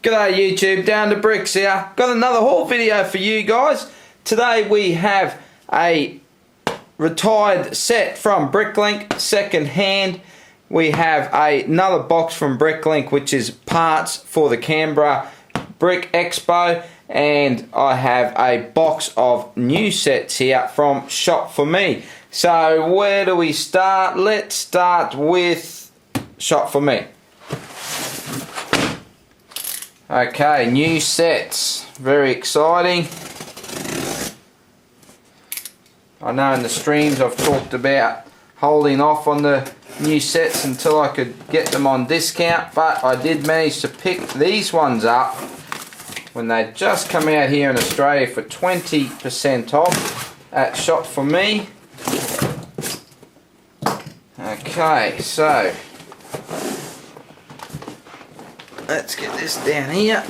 G'day YouTube, Down to Bricks here. Got another haul video for you guys. Today we have a retired set from Bricklink, second hand. We have another box from Bricklink, which is parts for the Canberra Brick Expo. And I have a box of new sets here from Shopforme. So where do we start? Let's start with Shopforme. Okay, new sets, very exciting. I know in the streams I've talked about holding off on the new sets until I could get them on discount, but I did manage to pick these ones up when they just come out here in Australia for 20% off at Shopforme. Okay, so let's get this down here.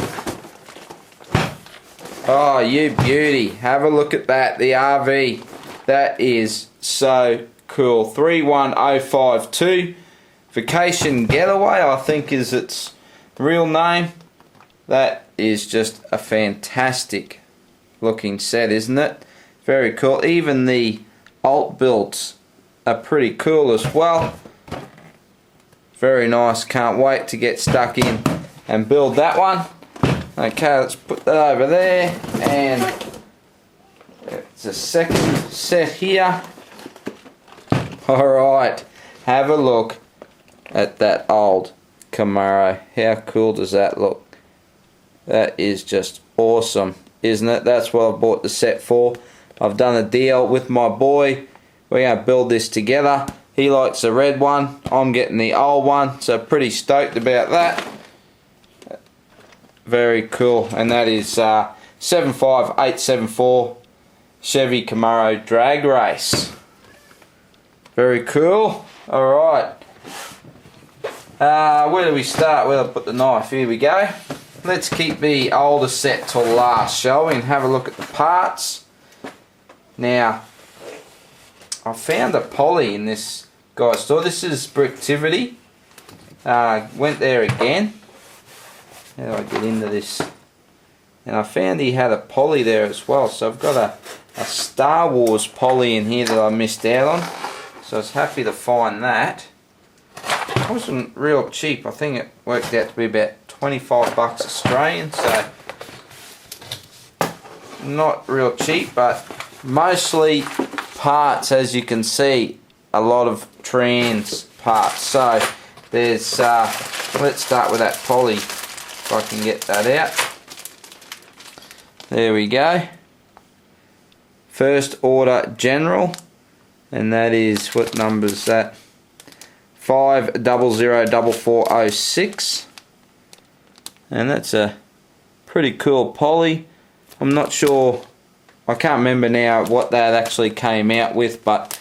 Oh, you beauty. Have a look at that. The RV. That is so cool. 31052. Vacation Getaway, I think is its real name. That is just a fantastic looking set, isn't it? Very cool. Even the alt builds are pretty cool as well. Very nice. Can't wait to get stuck in and build that one. Okay, let's put that over there, and it's a second set here. Alright, have a look at that old Camaro. How cool does that look? That is just awesome, isn't it? That's what I bought the set for. I've done a deal with my boy. We're going to build this together. He likes the red one, I'm getting the old one, so pretty stoked about that. Very cool, and that is 75874 Chevy Camaro Drag Race. Very cool. Alright, where do we start? Where do I put the knife? Here we go. Let's keep the older set till last, shall we, and have a look at the parts. Now, I found a poly in this guy's store. This is Bricktivity. Went there again. How do I get into this? And I found he had a poly there as well. So I've got a Star Wars poly in here that I missed out on. So I was happy to find that. It wasn't real cheap. I think it worked out to be about 25 bucks Australian. So not real cheap, but mostly parts, as you can see. A lot of trans parts. So there's, let's start with that poly. If I can get that out. There we go. First order general, and that is, what number is that? 5004406, and that's a pretty cool poly. I'm not sure, I can't remember now what that actually came out with, but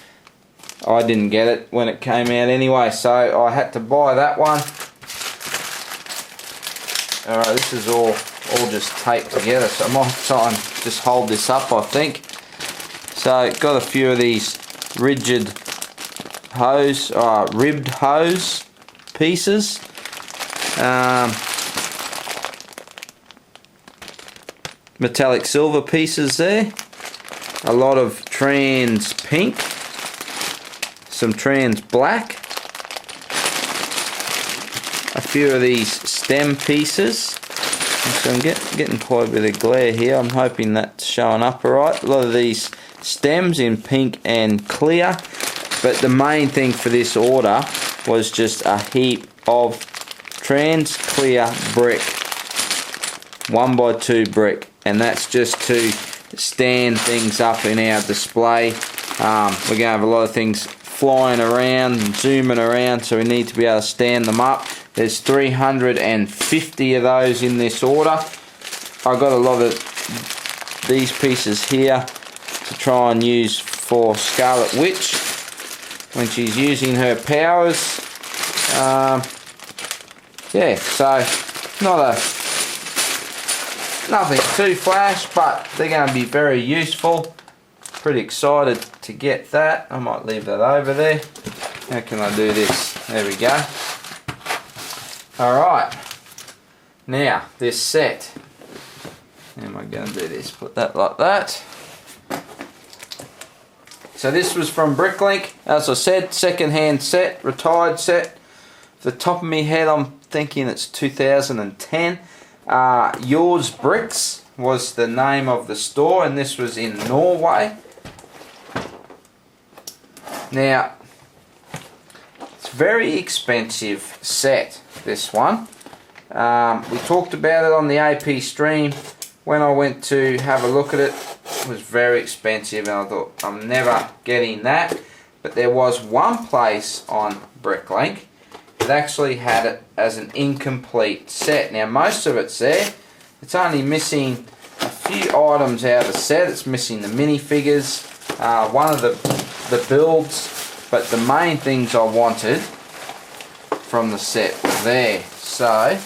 I didn't get it when it came out anyway, so I had to buy that one. Alright, this is all just taped together, so I might try and just hold this up, I think. So, got a few of these rigid hose, ribbed hose pieces. Metallic silver pieces there. A lot of trans pink. Some trans black. A few of these stem pieces. So I'm getting quite a bit of glare here. I'm hoping that's showing up alright. A lot of these stems in pink and clear. But the main thing for this order was just a heap of trans clear brick. 1x2 brick. And that's just to stand things up in our display. We're going to have a lot of things flying around and zooming around, so we need to be able to stand them up. There's 350 of those in this order. I got a lot of these pieces here to try and use for Scarlet Witch when she's using her powers. Yeah, so nothing too flash, but they're going to be very useful. Pretty excited to get that. I might leave that over there. How can I do this? There we go. Alright, Now, this set. How am I going to do this? Put that like that. So this was from Bricklink. As I said, second-hand set, retired set. Off the top of my head, I'm thinking it's 2010. Yours Bricks was the name of the store, and this was in Norway. Now, it's a very expensive set, this one. We talked about it on the AP stream. When I went to have a look at it, it was very expensive, and I thought, I'm never getting that. But there was one place on Bricklink that actually had it as an incomplete set. Now, most of it's there. It's only missing a few items out of the set. It's missing the minifigures, one of the builds, but the main things I wanted from the set were there. So,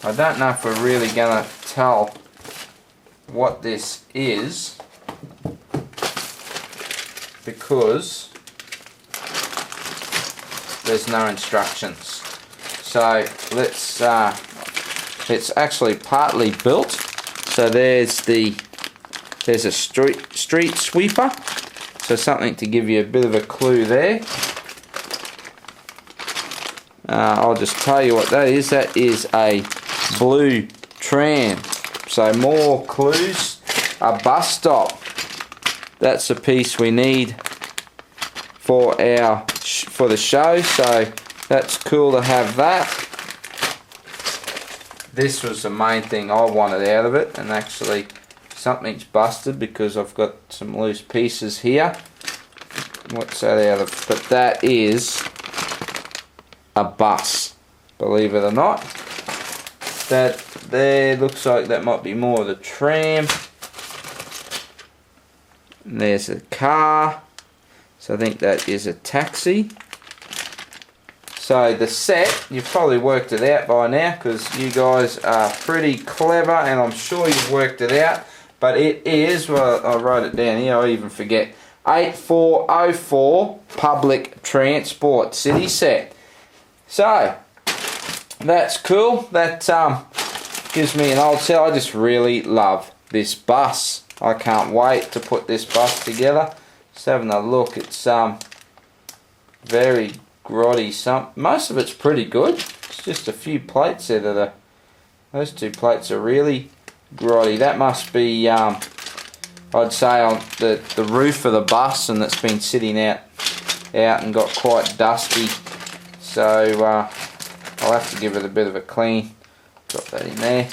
I don't know if we're really going to tell what this is, because there's no instructions. So let's it's actually partly built. So there's a street sweeper, so something to give you a bit of a clue there. I'll just tell you what that is. That is a blue tram. So more clues. A bus stop. That's the piece we need for the show. So that's cool to have that. This was the main thing I wanted out of it, and actually something's busted because I've got some loose pieces here. What's that out of? But that is a bus, believe it or not. That there looks like that might be more of the tram. And there's a car, so I think that is a taxi. So the set, you've probably worked it out by now, because you guys are pretty clever, and I'm sure you've worked it out. But it is, well, I wrote it down here, I even forget, 8404 public transport city set. So that's cool. That gives me an old set. I just really love this bus. I can't wait to put this bus together. Just having a look. It's very grotty. Most of it's pretty good. It's just a few plates there that are. Those two plates are really grotty. That must be I'd say on the roof of the bus, and that's been sitting out and got quite dusty. So I'll have to give it a bit of a clean. Drop that in there.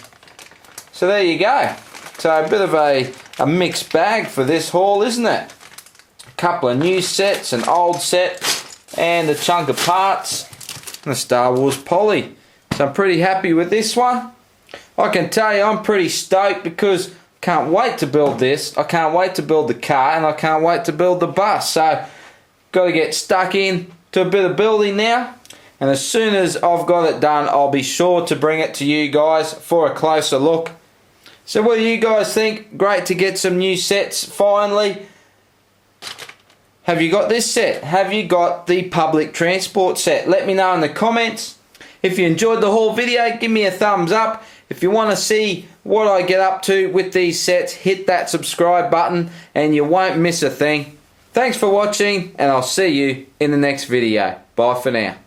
So there you go. So a bit of a mixed bag for this haul, isn't it? A couple of new sets, an old set, and a chunk of parts, and a Star Wars poly. So I'm pretty happy with this one. I can tell you I'm pretty stoked, because I can't wait to build this. I can't wait to build the car, and I can't wait to build the bus. So got to get stuck in to a bit of building now. And as soon as I've got it done, I'll be sure to bring it to you guys for a closer look. So what do you guys think? Great to get some new sets finally. Have you got this set? Have you got the public transport set? Let me know in the comments. If you enjoyed the whole video, give me a thumbs up. If you want to see what I get up to with these sets, hit that subscribe button and you won't miss a thing. Thanks for watching, and I'll see you in the next video. Bye for now.